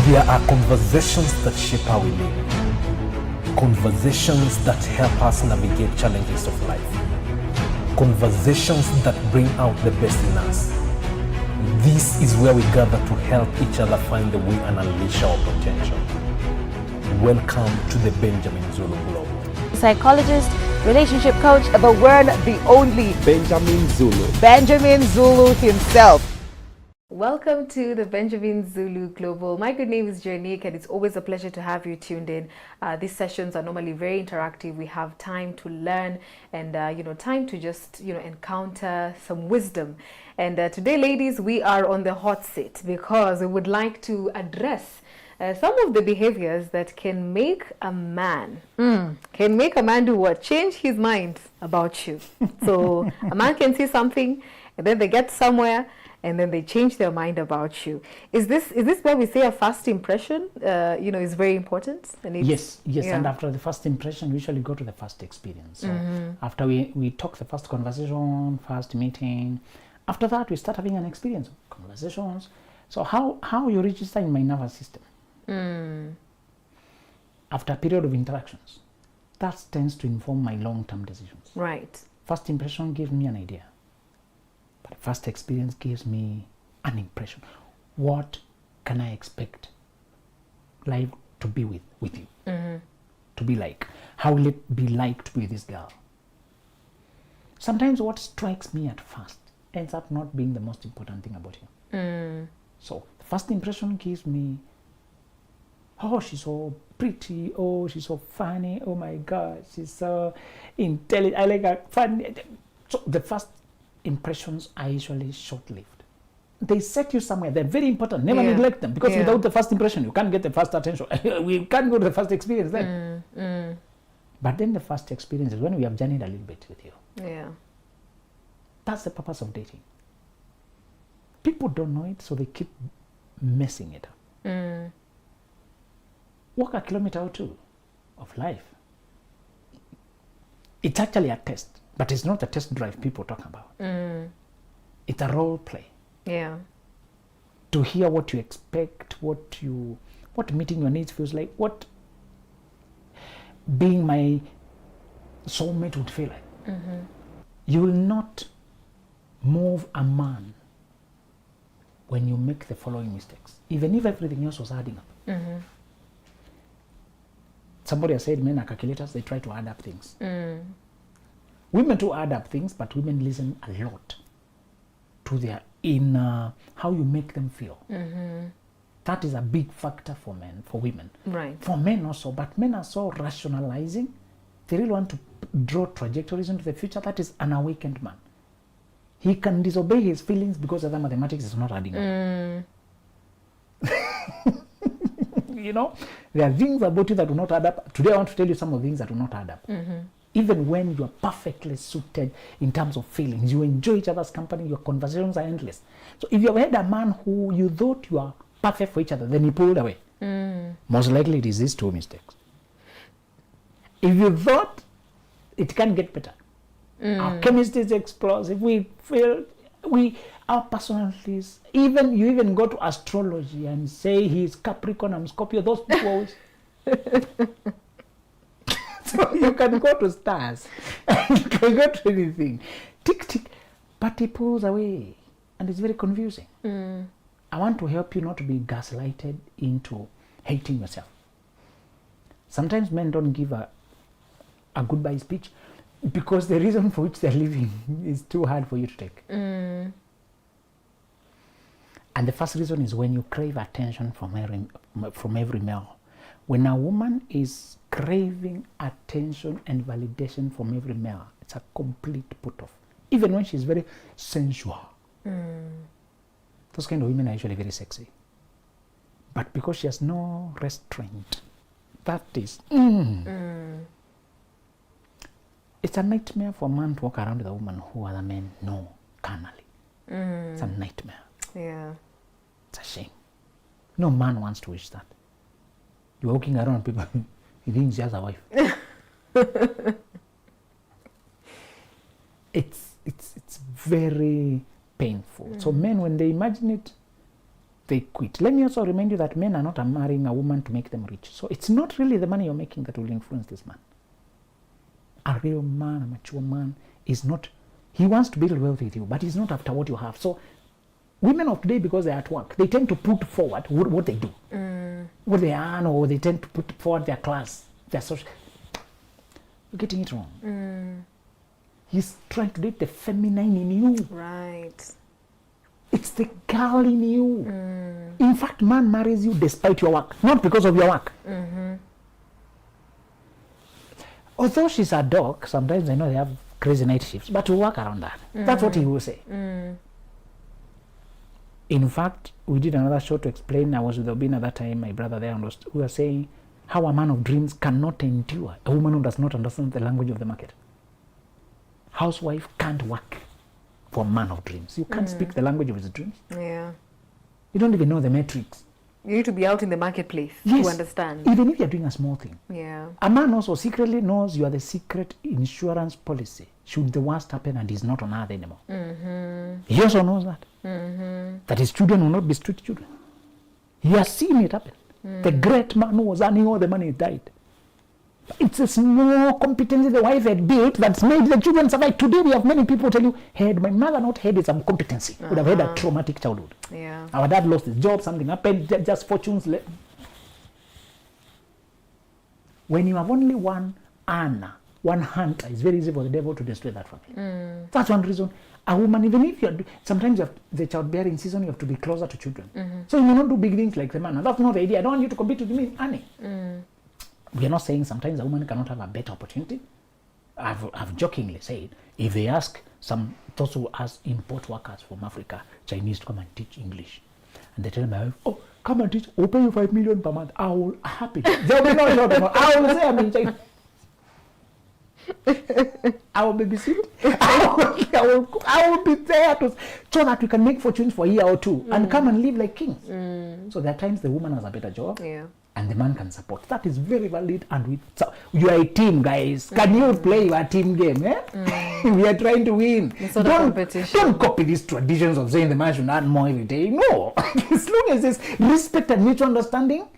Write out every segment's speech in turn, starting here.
There are conversations that shape how we live. Conversations that help us navigate challenges of life. Conversations that bring out the best in us. This is where we gather to help each other find the way and unleash our potential. Welcome to the Benjamin Zulu Globe. Psychologist, relationship coach, the one, the only Benjamin Zulu himself. Welcome to the Benjamin Zulu Global. My good name is Janique, and it's always a pleasure to have you tuned in. These sessions are normally very interactive. We have time to learn and time to just encounter some wisdom. And today, ladies, we are on the hot seat because we would like to address some of the behaviors that can make a man do what? Change his mind about you. So a man can see something, and then they get somewhere, and then they change their mind about you. Is this where we say a first impression, is very important? And yes. Yeah. And after the first impression, we usually go to the first experience. So after we talk the first conversation, first meeting, after that we start having an experience of conversations. So how you register in my nervous system after a period of interactions, that tends to inform my long-term decisions. Right. First impression gives me an idea, but first experience gives me an impression. What can I expect life to be with you? To be like? How will it be like to be with this girl? Sometimes what strikes me at first ends up not being the most important thing about you. So the first impression gives me, oh, she's so pretty, oh, she's so funny, oh my God, she's so intelligent, I like her, funny. So the first impressions are usually short-lived. They set you somewhere. They're very important. Never neglect them, because without the first impression, you can't get the first attention. We can't go to the first experience then. But then the first experience is when we have journeyed a little bit with you. Yeah. That's the purpose of dating. People don't know it, so they keep messing it up. Walk a kilometer or two of life. It's actually a test, but it's not a test drive people talk about. It's a role play. Yeah. To hear what you expect, what meeting your needs feels like, what being my soulmate would feel like. You will not move a man when you make the following mistakes, even if everything else was adding up. Somebody has said men are calculators, they try to add up things. Women too add up things, but women listen a lot to their inner, how you make them feel. That is a big factor for men, for women. Right. For men also, but men are so rationalizing. They really want to draw trajectories into the future. That is an awakened man. He can disobey his feelings because other mathematics is not adding up. There are things about you that do not add up. Today I want to tell you some of the things that do not add up. Even when you are perfectly suited in terms of feelings, you enjoy each other's company, your conversations are endless. So if you have had a man who you thought you are perfect for each other, then he pulled away. Most likely it is these two mistakes. If you thought it can get better, our chemistry is explosive, we feel, our personalities, you even go to astrology and say he's Capricorn, I'm Scorpio, those people always. So you can go to stars, you can go to anything, tick, tick, but he pulls away, and it's very confusing. I want to help you not to be gaslighted into hating yourself. Sometimes men don't give a goodbye speech because the reason for which they're leaving is too hard for you to take. And the first reason is when you crave attention from every male. When a woman is craving attention and validation from every male, it's a complete put-off. Even when she's very sensual. Those kind of women are usually very sexy. But because she has no restraint, that is... It's a nightmare for a man to walk around with a woman who other men know carnally. It's a nightmare. Yeah. It's a shame. No man wants to wish that. You're walking around, people, he thinks he has a wife. It's very painful. So men, when they imagine it, they quit. Let me also remind you that men are not marrying a woman to make them rich. So it's not really the money you're making that will influence this man. A real man, a mature man, is not, he wants to build wealth with you, but he's not after what you have. So women of today, because they're at work, they tend to put forward what they do, what they earn, or they tend to put forward their class, their social. You're getting it wrong. He's trying to date the feminine in you. Right. It's the girl in you. In fact, man marries you despite your work, not because of your work. Although she's a dog, sometimes I know they have crazy night shifts, but we work around that. That's what he will say. In fact, we did another show to explain. I was with Obin at that time, my brother there, and we were saying how a man of dreams cannot endure a woman who does not understand the language of the market. Housewife can't work for a man of dreams. You can't speak the language of his dreams. Yeah. You don't even know the metrics. You need to be out in the marketplace to understand. Even if you're doing a small thing. Yeah. A man also secretly knows you are the secret insurance policy should the worst happen and he's not on earth anymore. He also knows that. That his children will not be street children. He has seen it happen. The great man who was earning all the money died. It's a small competency the wife had built that's made the children survive. Today we have many people tell you, had my mother not had some competency, would have had a traumatic childhood. Yeah. Our dad lost his job, something happened, just fortunes. When you have only one earner, one hunter, it's very easy for the devil to destroy that family. That's one reason. A woman, even if you're, sometimes you have the childbearing season, you have to be closer to children. So you may not do big things like the man. And that's not the idea. I don't want you to compete with me in earning. We are not saying sometimes a woman cannot have a better opportunity. I've jokingly said, if they ask those who ask import workers from Africa, Chinese to come and teach English, and they tell my wife, oh, come and teach, we'll pay you 5 million per month. I will happy. They'll be no job anymore. I will say I'm in China. I will babysit. I will be there so that we can make fortunes for a year or two and come and live like kings. So there are times the woman has a better job. Yeah. And the man can support. That is very valid. And you are a team, guys. Can you play your team game? We are trying to win. It's not a competition. Don't copy these traditions of saying the man should earn more every day. No. As long as there's respect and mutual understanding,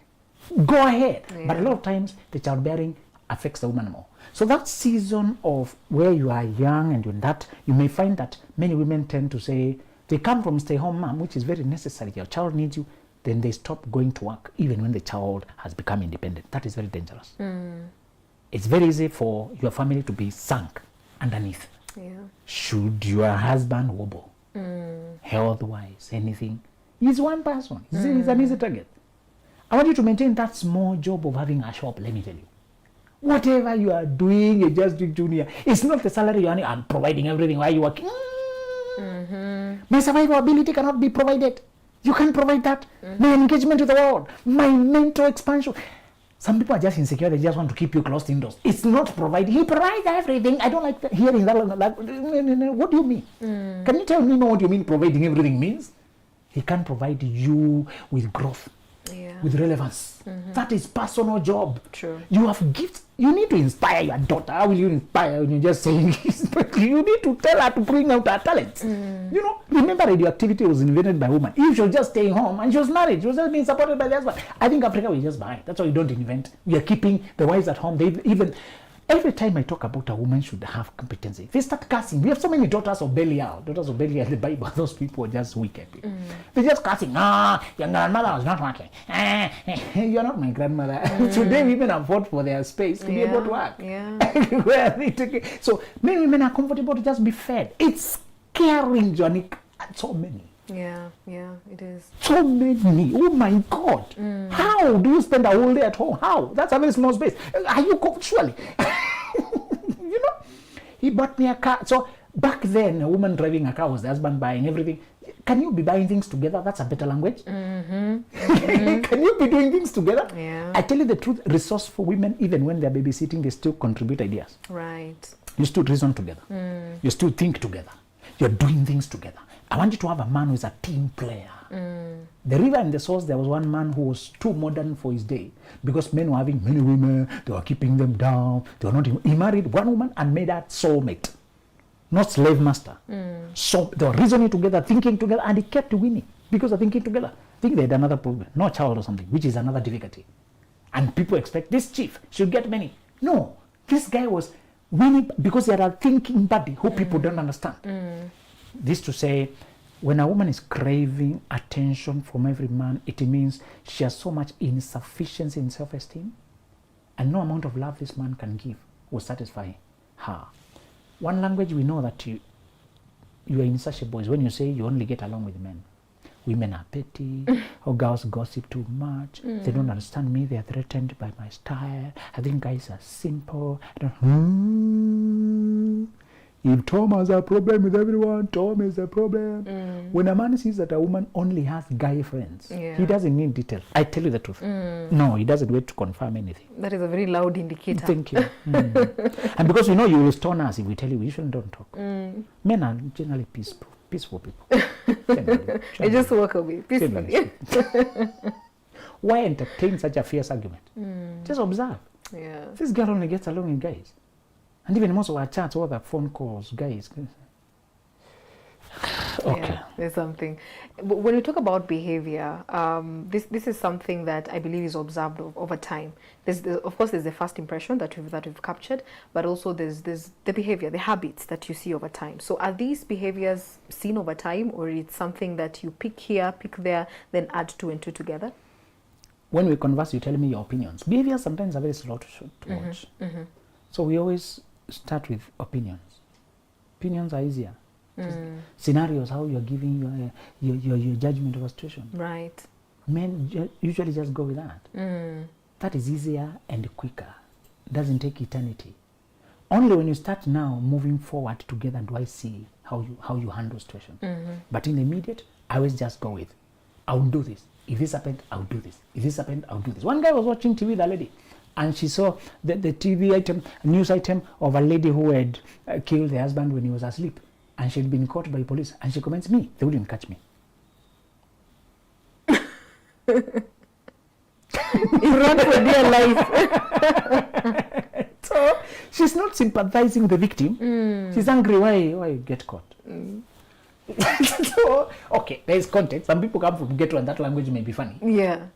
go ahead. Yeah. But a lot of times, the childbearing affects the woman more. So that season of where you are young and in that, you may find that many women tend to say, they come from stay-home mom, which is very necessary. Your child needs you. Then they stop going to work even when the child has become independent. That is very dangerous. It's very easy for your family to be sunk underneath. Yeah. Should your husband wobble, health-wise, anything, he's one person. He's an easy target. I want you to maintain that small job of having a shop, let me tell you. Whatever you are doing, you're just doing junior. It's not the salary you're earning. I'm providing everything while you're working. My survivability cannot be provided. You can't provide that. My engagement with the world, my mental expansion. Some people are just insecure. They just want to keep you closed indoors. It's not providing. He provides everything. I don't like hearing that. What do you mean? Can you tell me what you mean providing everything means? He can't provide you with growth, with relevance. That is personal job. True. You have gifts. You need to inspire your daughter. How will you inspire when you're just saying this? But you need to tell her to bring out her talents. You know, remember radioactivity was invented by women. If she was just staying home and she was married, she was just being supported by the husband. I think Africa will just buy. That's why we don't invent. We are keeping the wives at home. They even every time I talk about a woman should have competency, they start cursing. We have so many daughters of Belial. Daughters of Belial in the Bible. Those people are just wicked people. They're just cursing. Your grandmother was not working. You're not my grandmother. Today women have fought for their space to be able to work. Where they take it. So many women are comfortable to just be fed. It's scaring, Johnny. So many. Yeah, it is. So many. Oh my God. How do you spend a whole day at home? How? That's a very small space. Are you surely? You know, he bought me a car. So back then, a woman driving a car was the husband buying everything. Can you be buying things together? That's a better language. Can you be doing things together? Yeah. I tell you the truth, resourceful women, even when they're babysitting, they still contribute ideas. Right. You still reason together. You still think together. You're doing things together. I want you to have a man who is a team player. The river and the source, there was one man who was too modern for his day because men were having many women, they were keeping them down. They were not. He married one woman and made her soulmate, not slave master. So they were reasoning together, thinking together, and he kept winning because of thinking together. think they had another problem, no child or something, which is another difficulty. And people expect this chief should get many. No, this guy was winning because they are a thinking body who people don't understand. This to say, when a woman is craving attention from every man, it means she has so much insufficiency in self-esteem, and no amount of love this man can give will satisfy her. One language we know that you are insatiable is when you say you only get along with men. Women are petty, or girls gossip too much. They don't understand me, they are threatened by my style. I think guys are simple. If Tom has a problem with everyone, Tom is a problem. When a man sees that a woman only has guy friends, he doesn't need detail. I tell you the truth. No, he doesn't wait to confirm anything. That is a very loud indicator. Thank you. And because you know you will stone us if we tell you we usually don't talk. Men are generally peaceful people. Generally. I just walk away peacefully. Why entertain such a fierce argument? Just observe. Yeah. This girl only gets along with guys. And even most of our chats, all the phone calls, guys. Okay. Yeah, there's something. But when you talk about behavior, this is something that I believe is observed over time. Of course, there's the first impression that we've captured, but also there's the behavior, the habits that you see over time. So are these behaviors seen over time, or it's something that you pick here, pick there, then add two and two together? When we converse, you tell me your opinions. Behaviors sometimes are very slow to watch. So we always start with opinions. Opinions are easier. Scenarios, how you're giving your judgment of a situation. Right. Men usually just go with that. That is easier and quicker. Doesn't take eternity. Only when you start now moving forward together do I see how you handle situations. But in the immediate, I always just go with, I'll do this. If this happened, I'll do this. If this happened, I'll do this. One guy was watching TV with a lady, and she saw the TV item, news item of a lady who had killed her husband when he was asleep, and she had been caught by police. And she comments, me, they wouldn't catch me. You run for dear life. So she's not sympathizing with the victim. She's angry, why get caught? So, okay, there is context. Some people come from ghetto and that language may be funny. Yeah.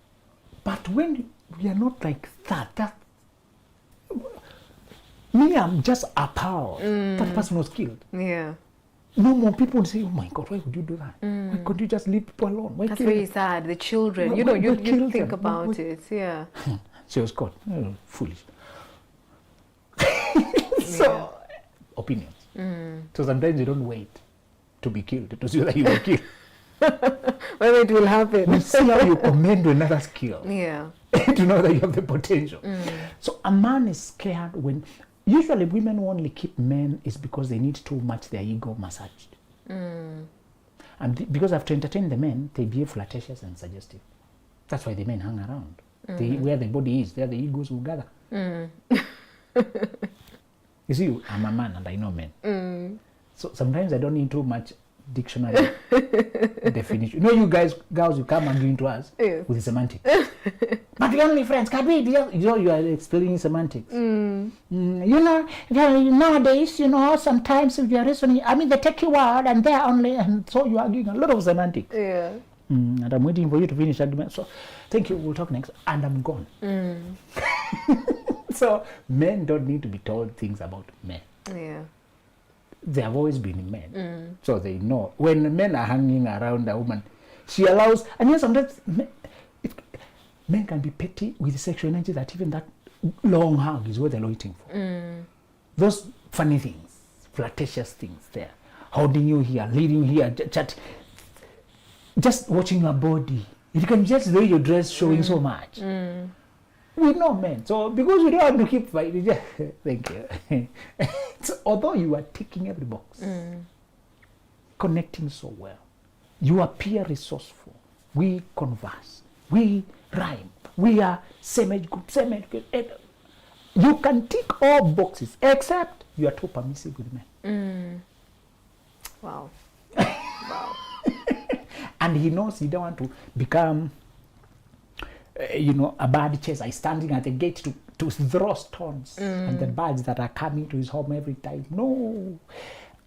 But when we are not like that me, I'm just appalled. That person was killed. Yeah. No more people would say, oh my God, why would you do that? Why couldn't you just leave people alone? Why That's very sad. The children, you think about it. Yeah. She was caught. Oh, foolish. So, opinions. So sometimes you don't wait to be killed to see whether you will kill. Whether it will happen. We see how you commend another skill. Yeah. To know that you have the potential. So a man is scared when, usually women only keep men is because they need too much their ego massaged. And because after entertaining the men, they behave flirtatious and suggestive. That's why the men hang around. Where the body is, there the egos will gather. You see, I'm a man and I know men. So sometimes I don't need too much dictionary definition. You know, you girls, you come arguing to us with the semantics. But we're only friends. You are explaining semantics. You know, nowadays, sometimes if you are reasoning, they take your word and they're only, and so you are arguing a lot of semantics. Yeah. And I'm waiting for you to finish argument. So, thank you. We'll talk next. And I'm gone. So, men don't need to be told things about men. Yeah. They have always been men. So they know. When men are hanging around a woman, she allows, and sometimes men can be petty with sexual energy that even that long hug is what they're waiting for. Those funny things, flirtatious things there. Holding you here, leading you here, chat. Just watching your body. You can just wear your dress showing so much. We know men, so because we don't have to keep fighting, thank you. So, although you are ticking every box, connecting so well, you appear resourceful, we converse, we rhyme, we are same age group, you can tick all boxes, except you are too permissive with men. Wow. Wow. And he knows he don't want to become a bad chaser. He's standing at the gate to throw stones and the birds that are coming to his home every time. No.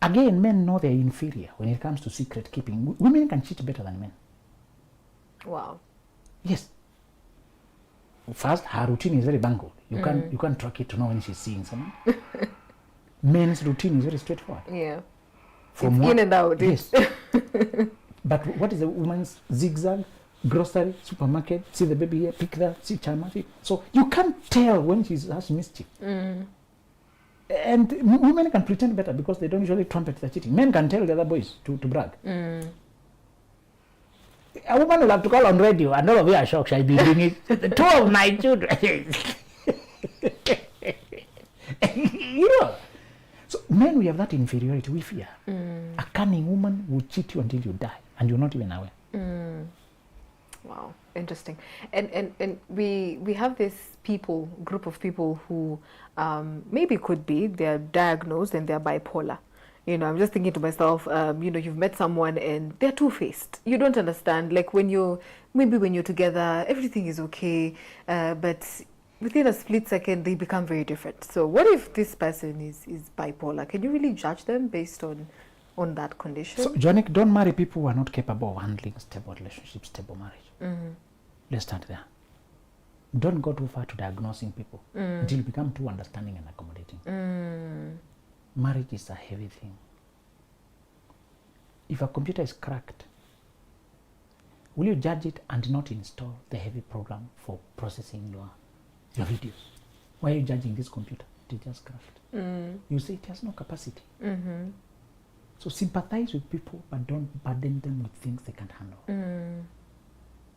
Again, men know they're inferior when it comes to secret keeping. Women can cheat better than men. Wow. Yes. First, her routine is very bungled. You can't track it to know when she's seeing someone. Men's routine is very straightforward. Yeah. From it's in and out. Yes. But what is a woman's zigzag? Grocery, supermarket, see the baby here, pick that, see Chama. So you can't tell when she has mischief. And women can pretend better because they don't usually trumpet the cheating. Men can tell the other boys to brag. A woman will have to call on radio, and all of you are shocked. I'll be doing it. 2 of my children. You know. So men, we have that inferiority. We fear. A cunning woman will cheat you until you die, and you're not even aware. Wow, interesting. And we have this group of people who maybe could be, they're diagnosed and they're bipolar. You know, I'm just thinking to myself, you know, you've met someone and they're two-faced. You don't understand, like when you're together, everything is okay, but within a split second, they become very different. So what if this person is bipolar? Can you really judge them based on that condition? So, Jonik, don't marry people who are not capable of handling stable relationships, stable marriage. Let's start there. Don't go too far to diagnosing people until you become too understanding and accommodating. Marriage is a heavy thing. If a computer is cracked, will you judge it and not install the heavy program for processing your videos? Why are you judging this computer? It just cracked. You say it has no capacity. So sympathize with people, but don't burden them with things they can't handle.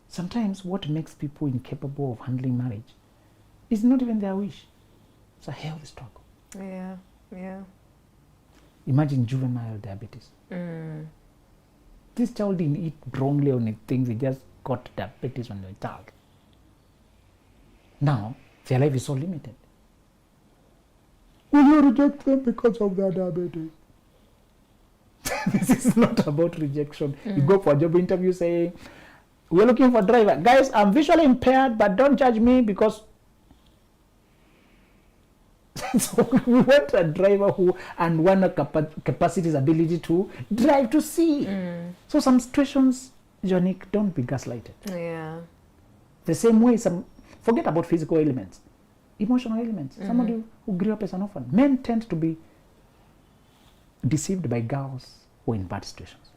Sometimes what makes people incapable of handling marriage is not even their wish. It's a health struggle. Yeah, yeah. Imagine juvenile diabetes. This child didn't eat wrongly on things, they just got diabetes when they were a child. Now, their life is so limited. Will you reject them because of their diabetes? This is not about rejection. You go for a job interview saying, we're looking for a driver. Guys, I'm visually impaired, but don't judge me because... So we want a driver who and one capacity's ability to drive to see. So some situations, Jonik, don't be gaslighted. Yeah. The same way, forget about physical elements, emotional elements. Somebody who grew up as an orphan. Men tend to be deceived by girls who are in bad situations.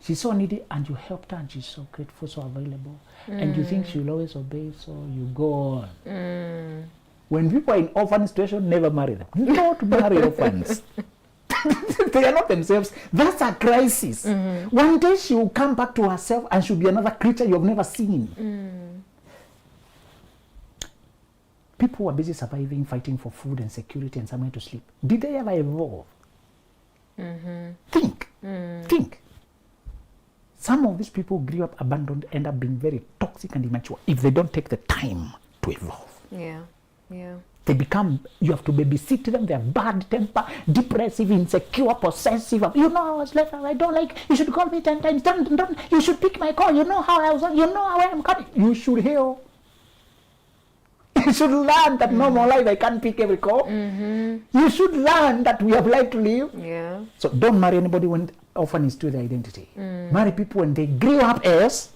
She's so needy and you helped her and she's so grateful, so available. And you think she'll always obey, so you go on. When people are in orphan situation, never marry them. Don't marry orphans. They are not themselves. That's a crisis. One day she will come back to herself and she'll be another creature you have never seen. People were busy surviving, fighting for food and security and somewhere to sleep. Did they ever evolve? Think. Some of these people grew up abandoned, end up being very toxic and immature if they don't take the time to evolve. Yeah, yeah. They become, you have to babysit them, they have bad temper, depressive, insecure, possessive. You know, I was left, I don't like, you should call me 10 times, don't, you should pick my call, you know how I was, you know how I am coming. You should heal. You should learn that normal life, I can't pick every call. You should learn that we have life to live. Yeah. So don't marry anybody when orphan is to their identity. Marry people when they grew up as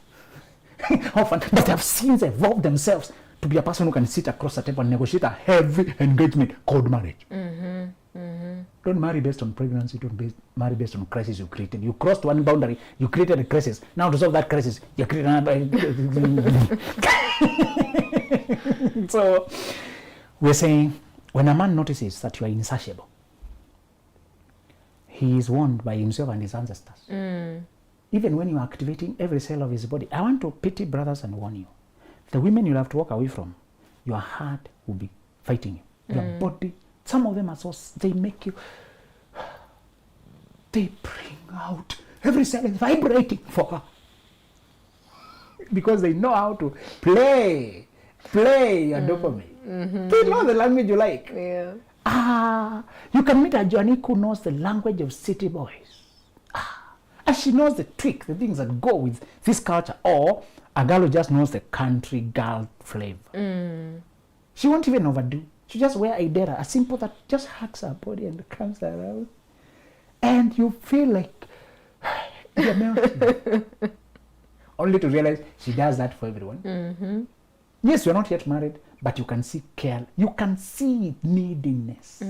orphan, but have since evolved themselves to be a person who can sit across the table and negotiate a heavy engagement called marriage. Don't marry based on pregnancy, don't marry based on crisis you created. You crossed one boundary, you created a crisis. Now to solve that crisis, you create another. So we're saying when a man notices that you are insatiable, he is warned by himself and his ancestors. Even when you are activating every cell of his body, I want to pity brothers and warn you. The women you'll have to walk away from, your heart will be fighting you. Your body, some of them are so, they make you, they bring out, every cell is vibrating for her. Because they know how to play your dopamine. They know the language you like. Yeah. You can meet a Joannick who knows the language of city boys. And she knows the trick, the things that go with this culture. Or a girl who just knows the country girl flavor. She won't even overdo. She just wear a dera, a simple that just hugs her body and comes around. And you feel like you're melting. only to realize she does that for everyone. Yes, you're not yet married, but you can see care. You can see neediness.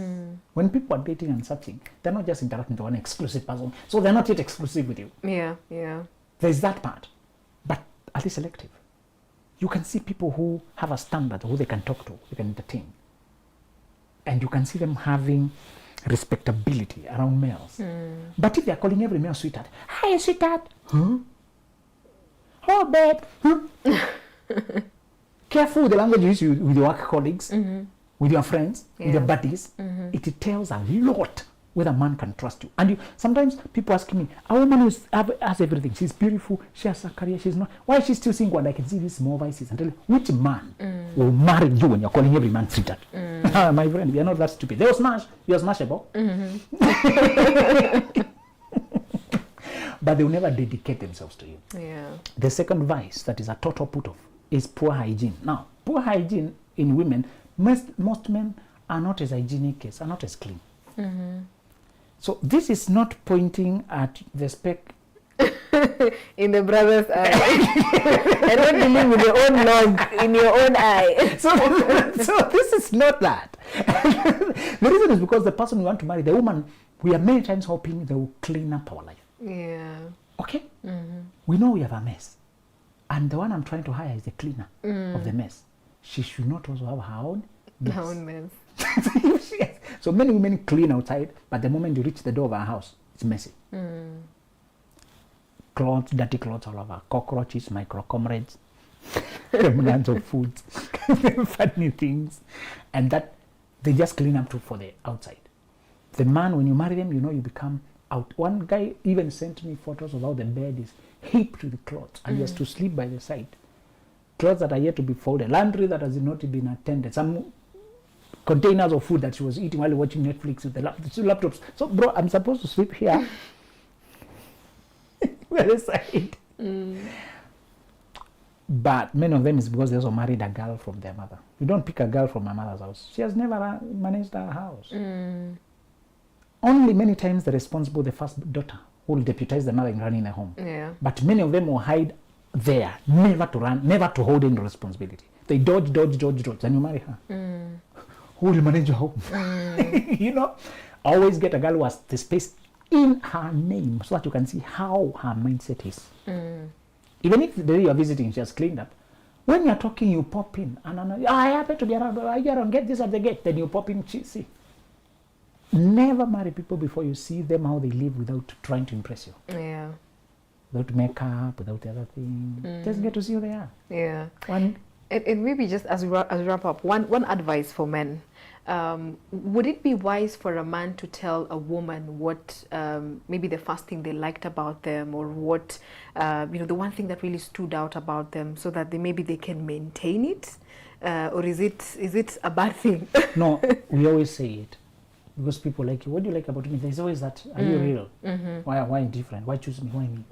When people are dating and searching, they're not just interacting to one exclusive person. So they're not yet exclusive with you. Yeah, yeah. There's that part. But at least selective. You can see people who have a standard, who they can talk to, they can entertain. And you can see them having respectability around males. But if they're calling every male sweetheart, hi, sweetheart. Huh? Oh, babe. Huh? Careful with the language you use with your work colleagues, with your friends, with your buddies. It tells a lot whether a man can trust you. And sometimes people ask me, a woman who has everything, she's beautiful, she has a career, she's not, why is she still single? And I can see these small vices and tell you, which man will marry you when you're calling every man sweetheart? My friend, we are not that stupid. They will smash, you're smashable. But they will never dedicate themselves to you. Yeah. The second vice that is a total put-off is poor hygiene. Now, poor hygiene in women, most men are not as hygienic, are not as clean. So this is not pointing at the speck in the brother's eye. I don't believe with your own log in your own eye. So this is not that. The reason is because the person we want to marry, the woman, we are many times hoping they will clean up our life. Yeah. Okay? We know we have a mess. And the one I'm trying to hire is the cleaner of the mess. She should not also have her own mess. Her own mess. Yes. So many women clean outside, but the moment you reach the door of our house, it's messy. Clothes, dirty clothes all over, cockroaches, micro comrades, remnants of foods, funny things, and that they just clean up for the outside. The man, when you marry them, you know you become out. One guy even sent me photos of how the bed is heaped with clothes, and he has to sleep by the side. Clothes that are yet to be folded, laundry that has not been attended, some containers of food that she was eating while watching Netflix with the laptops. So, bro, I'm supposed to sleep here by the side. But many of them is because they also married a girl from their mother. You don't pick a girl from my mother's house. She has never managed her house. Only many times the responsible, the first daughter, who will deputize the mother in running the home. Yeah. But many of them will hide there, never to run, never to hold any responsibility. They dodge, and you marry her. Who will manage your home? You know, always get a girl who has the space in her name so that you can see how her mindset is. Even if the day you are visiting, she has cleaned up. When you're talking, you pop in. And I happen to be around, I don't get this at the gate. Then you pop in, see. Never marry people before you see them how they live without trying to impress you. Yeah. Without makeup, without the other thing. Just get to see who they are. Yeah. And maybe just as we wrap up, one advice for men. Would it be wise for a man to tell a woman what maybe the first thing they liked about them, or what the one thing that really stood out about them, so that maybe they can maintain it, or is it a bad thing? No, we always say it because people like you. What do you like about me? There's always that. Are you real? Why different? Why choose me? Why me?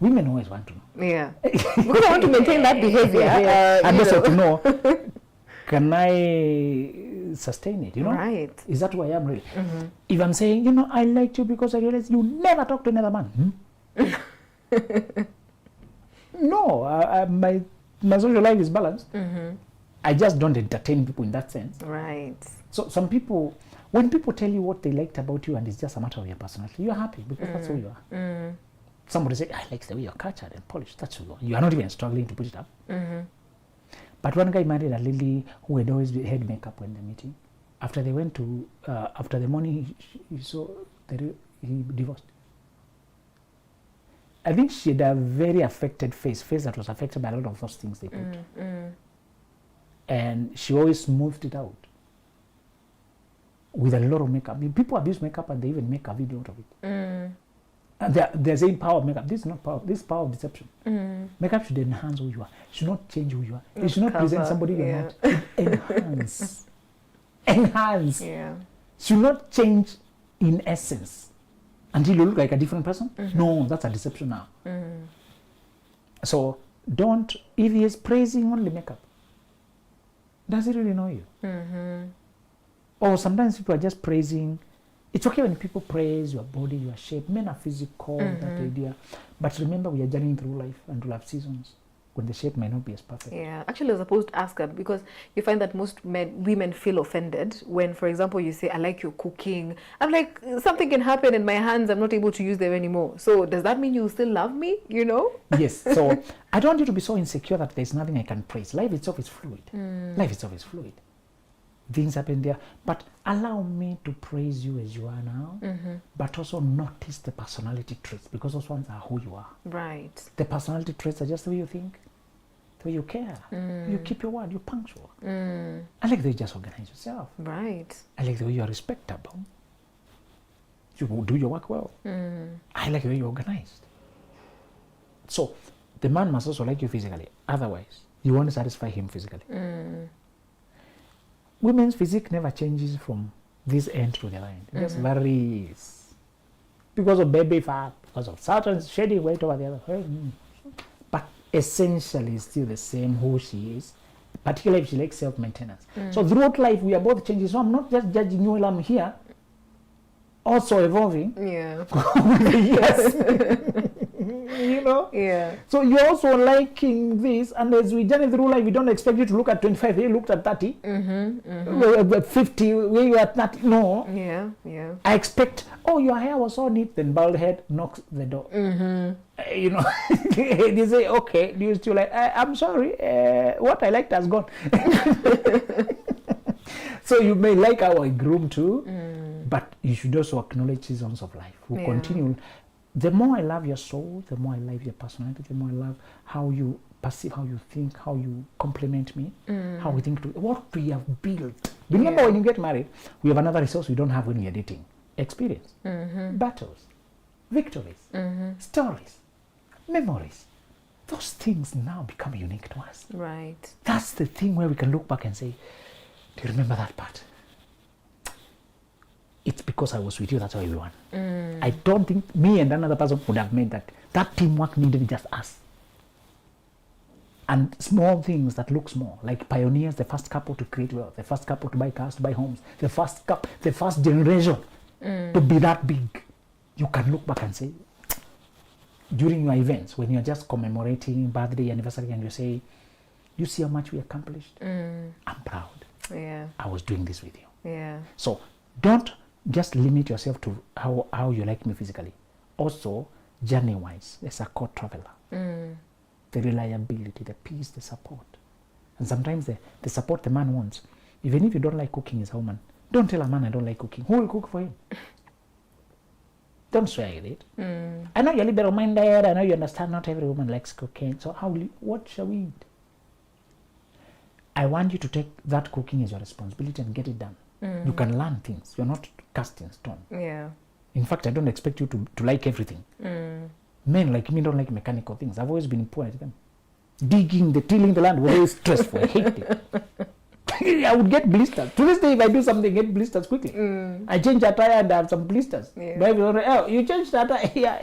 Women always want to know. Yeah, because I want to maintain that behavior. And also to know, can I sustain it? You know, right? Is that who I am really? If I'm saying, I liked you because I realized you never talk to another man. No, my social life is balanced. I just don't entertain people in that sense. Right. So some people, when people tell you what they liked about you and it's just a matter of your personality, you're happy because that's who you are. Somebody said, I like the way you're cultured and polished. That's who you are. You are not even struggling to put it up. But one guy married a lady who had always had makeup when they're meeting. After they went to, after the morning, he saw he divorced. I think she had a very affected face that was affected by a lot of those things they put. And she always smoothed it out with a lot of makeup. People abuse makeup and they even make a video out of it. And they're saying power of makeup. This is not power. This is power of deception. Makeup should enhance who you are. It should not change who you are. It should not present somebody you're not. It enhance. Enhance. Yeah. Should not change in essence until you look like a different person. No, that's a deception now. So don't, if he is praising only makeup, does he really know you? Or sometimes people are just praising It's okay when people praise your body, your shape. Men are physical, that idea. But remember, we are journeying through life and we'll have seasons when the shape might not be as perfect. Yeah, actually, I was supposed to ask that because you find that most women feel offended when, for example, you say, I like your cooking. I'm like, something can happen in my hands, I'm not able to use them anymore. So does that mean you still love me, you know? Yes, so I don't want you to be so insecure that there's nothing I can praise. Life itself is fluid. Life itself is fluid. Things happen there, but allow me to praise you as you are now, but also notice the personality traits, because those ones are who you are. Right. The personality traits are just the way you think, the way you care, you keep your word, you're punctual. I like the way you just organize yourself. Right. I like the way you are respectable. You do your work well. I like the way you're organized. So the man must also like you physically, otherwise you won't satisfy him physically. Women's physique never changes from this end to the other end. It just varies because of baby fat, because of certain shading weight over the other. But essentially, it's still the same who she is, particularly if she likes self-maintenance. So throughout life, we are both changing. So I'm not just judging you while I'm here, also evolving. Yeah. Yes. You know? Yeah. So you're also liking this, and as we journey through life, we don't expect you to look at 25, you looked at 30, 50, where you are at 30. No. Yeah. Yeah. I expect, oh, your hair was so neat, then bald head knocks the door. You know, they say, okay, do you still like, I'm sorry, what I liked has gone. So you may like our groom too, but you should also acknowledge seasons of life. We'll continue. The more I love your soul, the more I love your personality, the more I love how you perceive, how you think, how you compliment me, how we think, what we have built. Remember, when you get married, we have another resource we don't have when we are dating. Experience, battles, victories, stories, memories. Those things now become unique to us. Right. That's the thing where we can look back and say, do you remember that part? It's because I was with you, that's why we won. I don't think me and another person would have made that. That teamwork needed just us. And small things that look small, like pioneers, the first couple to create wealth, the first couple to buy cars, to buy homes, the first generation to be that big. You can look back and say, during your events, when you're just commemorating birthday, anniversary, and you say, you see how much we accomplished? I'm proud. Yeah. I was doing this with you. Yeah. So don't just limit yourself to how you like me physically. Also, journey-wise, as a co-traveler, the reliability, the peace, the support. And sometimes the support the man wants, even if you don't like cooking as a woman, don't tell a man I don't like cooking. Who will cook for him? Don't swear at it. I know you're liberal-minded, I know you understand not every woman likes cooking, so what shall we eat? I want you to take that cooking as your responsibility and get it done. You can learn things. You're not cast in stone. Yeah. In fact, I don't expect you to like everything. Men like me don't like mechanical things. I've always been poor at them. Tilling the land was always stressful. I hate it. I would get blisters. To this day, if I do something, I get blisters quickly. I change a tire and I have some blisters. Yeah. You changed that tire? Yeah.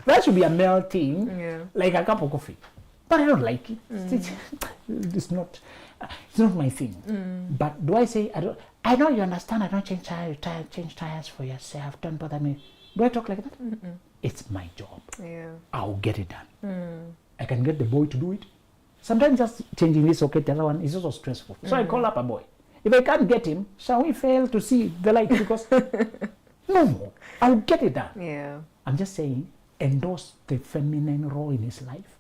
That should be a male thing, like a cup of coffee. But I don't like it. It's not my thing. But do I say I know you understand? I don't change tires for yourself. Don't bother me. Do I talk like that? It's my job. Yeah. I'll get it done. I can get the boy to do it. Sometimes just changing this socket, the other one is also stressful. So I call up a boy. If I can't get him, shall we fail to see the light? Because no, I'll get it done. Yeah. I'm just saying, endorse the feminine role in his life.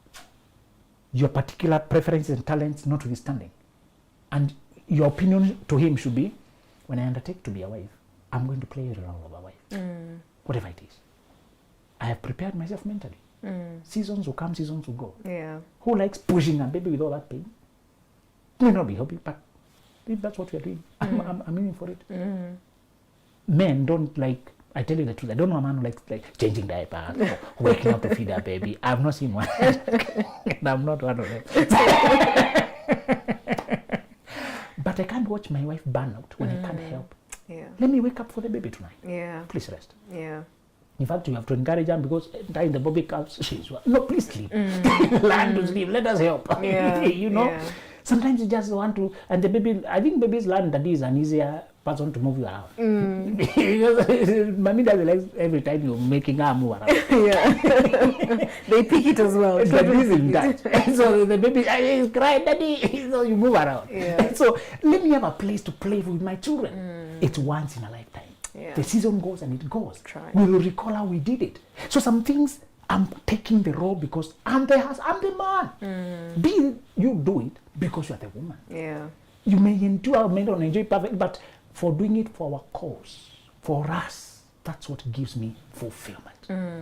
Your particular preferences and talents notwithstanding. And your opinion to him should be, when I undertake to be a wife, I'm going to play the role of a wife. Whatever it is. I have prepared myself mentally. Seasons will come, seasons will go. Yeah. Who likes pushing a baby with all that pain? May not be happy, but if that's what we're doing, I'm aiming for it. Men don't like, I tell you the truth, I don't know a man who likes like changing diapers or waking up to feed a baby. I've not seen one. And I'm not one of them. But I can't watch my wife burn out when I can't help. Yeah. Let me wake up for the baby tonight. Yeah. Please rest. Yeah. In fact, you have to encourage her because time the baby comes, she's no, please sleep. Learn to sleep. Let us help. Yeah. You know. Yeah. Sometimes you just want to, and the baby. I think babies learn that is an easier person to move you around. Because mommy doesn't like every time you're making her move around. Yeah. They pick it as well. It's like this in that. So the baby is crying, daddy. So you move around. Yeah. So let me have a place to play with my children. It's once in a lifetime. Yeah. The season goes and it goes. Try. We will recall how we did it. So some things I'm taking the role because I'm the man. You do it because you're the woman. Yeah. You may endure, may not enjoy perfect, but for doing it for our cause, for us, that's what gives me fulfillment.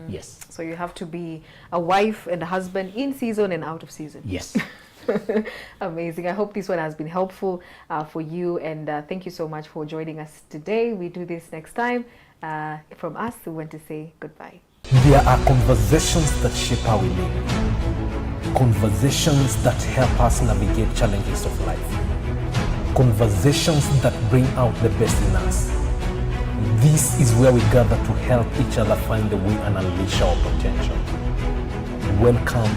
Yes. So you have to be a wife and a husband in season and out of season. Yes. Amazing. I hope this one has been helpful for you, and thank you so much for joining us today. We do this next time. From us, we want to say goodbye. There are conversations that shape how we live. Conversations that help us navigate challenges of life. Conversations that bring out the best in us. This is where we gather to help each other find the way and unleash our potential. Welcome